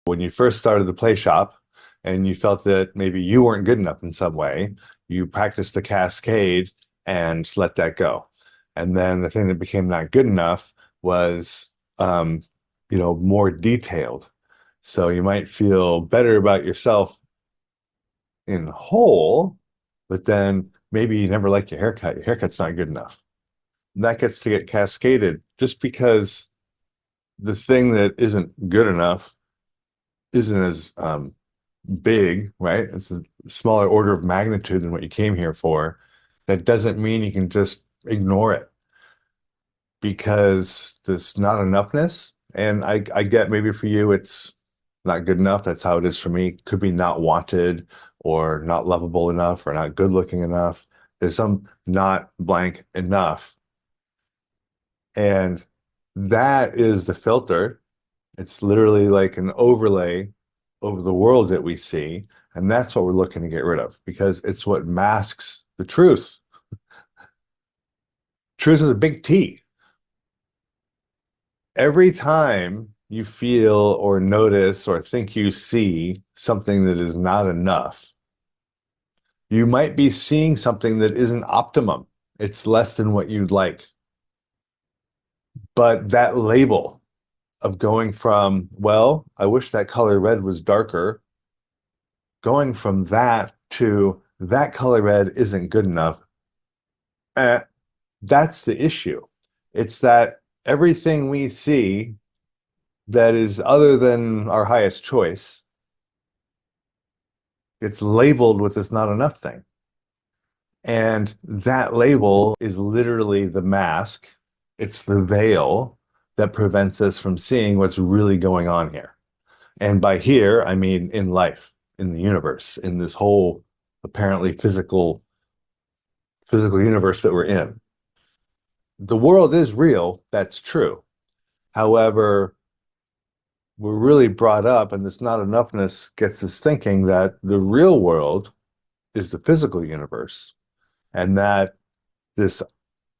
When you first started the play shop and you felt that maybe you weren't good enough in some way, you practiced the cascade and let that go. And then the thing that became not good enough was, um, more detailed. So you might feel better about yourself in whole, but then maybe you never like your haircut. Your haircut's not good enough. And that gets to get cascaded just because the thing that isn't good enough isn't as big, right? It's a smaller order of magnitude than what you came here for. That doesn't mean you can just ignore it because there's not enoughness. And I get maybe for you it's not good enough. That's how it is for me. Could be not wanted or not lovable enough or not good looking enough. There's some not blank enough. And that is the filter. It's literally like an overlay over the world that we see. And that's what we're looking to get rid of because it's what masks the truth. Truth with a big T. Every time you feel or notice or think you see something that is not enough, you might be seeing something that isn't optimum. It's less than what you'd like. But that label of going from, well, I wish that color red was darker, going from that to that color red isn't good enough, eh, that's the issue. It's that everything we see that is other than our highest choice, it's labeled with this not enough thing. And that label is literally the mask. It's the veil that prevents us from seeing what's really going on here. And by here, I mean in life, in the universe, in this whole apparently physical universe that we're in. The world is real, that's true. However, we're really brought up, and this not enoughness gets us thinking that the real world is the physical universe, and that this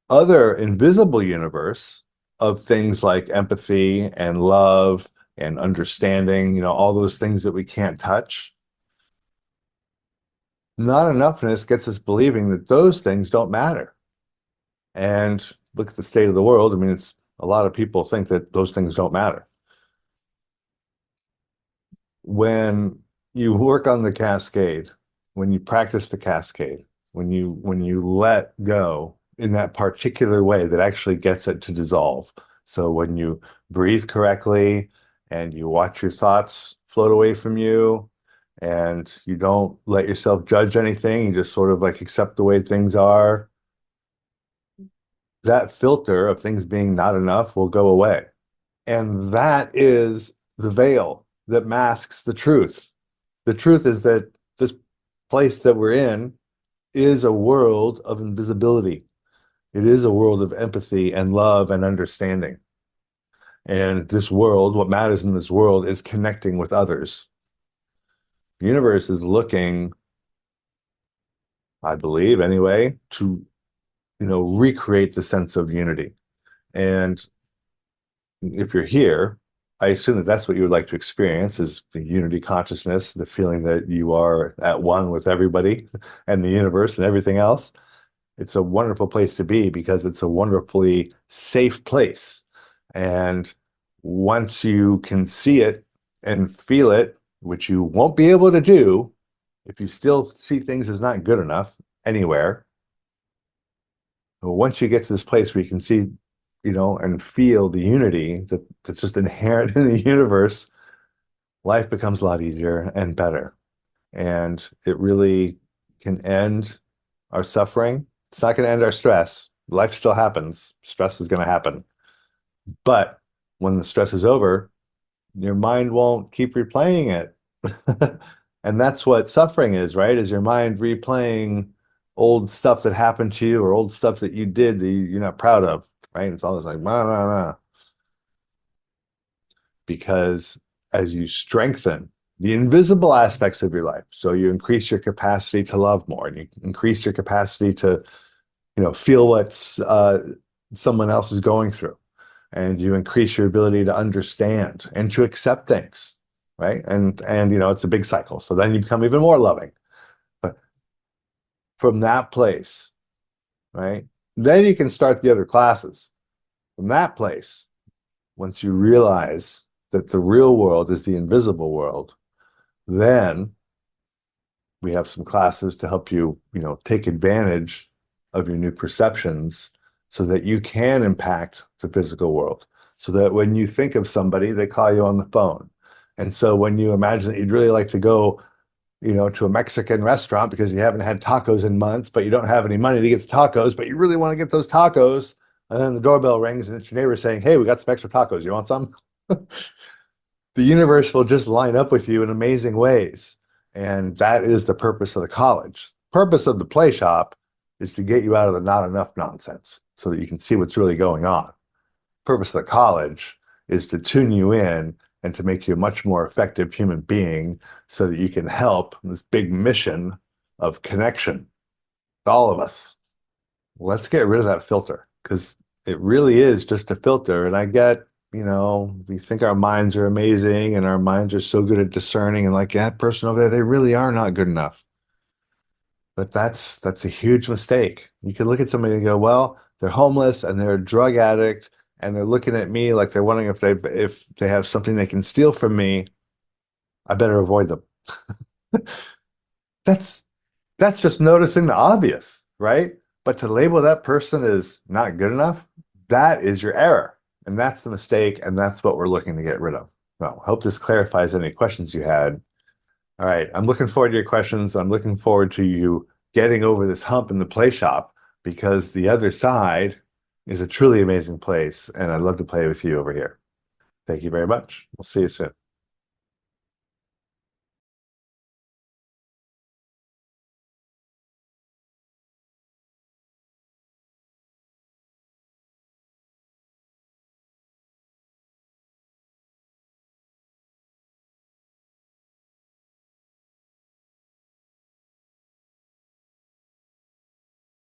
other invisible universe of things like empathy and love and understanding, all those things that we can't touch, not enoughness gets us believing that those things don't matter. And look at the state of the world. I mean, it's a lot of people think that those things don't matter. When you work on the cascade, when you practice the cascade, when you let go in that particular way that actually gets it to dissolve. So when you breathe correctly and you watch your thoughts float away from you and you don't let yourself judge anything, you just sort of like accept the way things are, that filter of things being not enough will go away. And that is the veil that masks the truth. The truth is that this place that we're in is a world of invisibility. It is a world of empathy and love and understanding. And this world, what matters in this world is connecting with others. The universe is looking, I believe anyway, to, recreate the sense of unity. And if you're here, I assume that that's what you would like to experience is the unity consciousness, the feeling that you are at one with everybody and the universe and everything else. It's a wonderful place to be because it's a wonderfully safe place. And once you can see it and feel it, which you won't be able to do if you still see things as not good enough anywhere, once you get to this place where you can see, and feel the unity that's just inherent in the universe, life becomes a lot easier and better. And it really can end our suffering. It's not going to end our stress. Life still happens. Stress is going to happen. But when the stress is over, your mind won't keep replaying it. And that's what suffering is, right? Is your mind replaying old stuff that happened to you or old stuff that you did that you're not proud of, right? It's always like, nah, nah, nah. Because as you strengthen the invisible aspects of your life, so you increase your capacity to love more and you increase your capacity to, feel what someone else is going through, and you increase your ability to understand and to accept things, right? And it's a big cycle. So then you become even more loving. But from that place, right? Then you can start the other classes. From that place, once you realize that the real world is the invisible world, then we have some classes to help you, take advantage of your new perceptions so that you can impact the physical world. So that when you think of somebody, they call you on the phone. And so when you imagine that you'd really like to go, to a Mexican restaurant because you haven't had tacos in months, but you don't have any money to get the tacos, but you really want to get those tacos. And then the doorbell rings and it's your neighbor saying, "Hey, we got some extra tacos. You want some?" The universe will just line up with you in amazing ways. And that is the purpose of the college. Purpose of the play shop is to get you out of the not enough nonsense so that you can see what's really going on. Purpose of the college is to tune you in and to make you a much more effective human being so that you can help this big mission of connection. All of us. Let's get rid of that filter because it really is just a filter. And I get, we think our minds are amazing and our minds are so good at discerning and like that person over there, they really are not good enough. But that's a huge mistake. You can look at somebody and go, well, they're homeless and they're a drug addict and they're looking at me like they're wondering if they have something they can steal from me. I better avoid them. That's that's just noticing the obvious, right? But to label that person as not good enough, that is your error. And that's the mistake, and that's what we're looking to get rid of. Well, I hope this clarifies any questions you had. All right, I'm looking forward to your questions. I'm looking forward to you getting over this hump in the play shop because the other side is a truly amazing place, and I'd love to play with you over here. Thank you very much. We'll see you soon.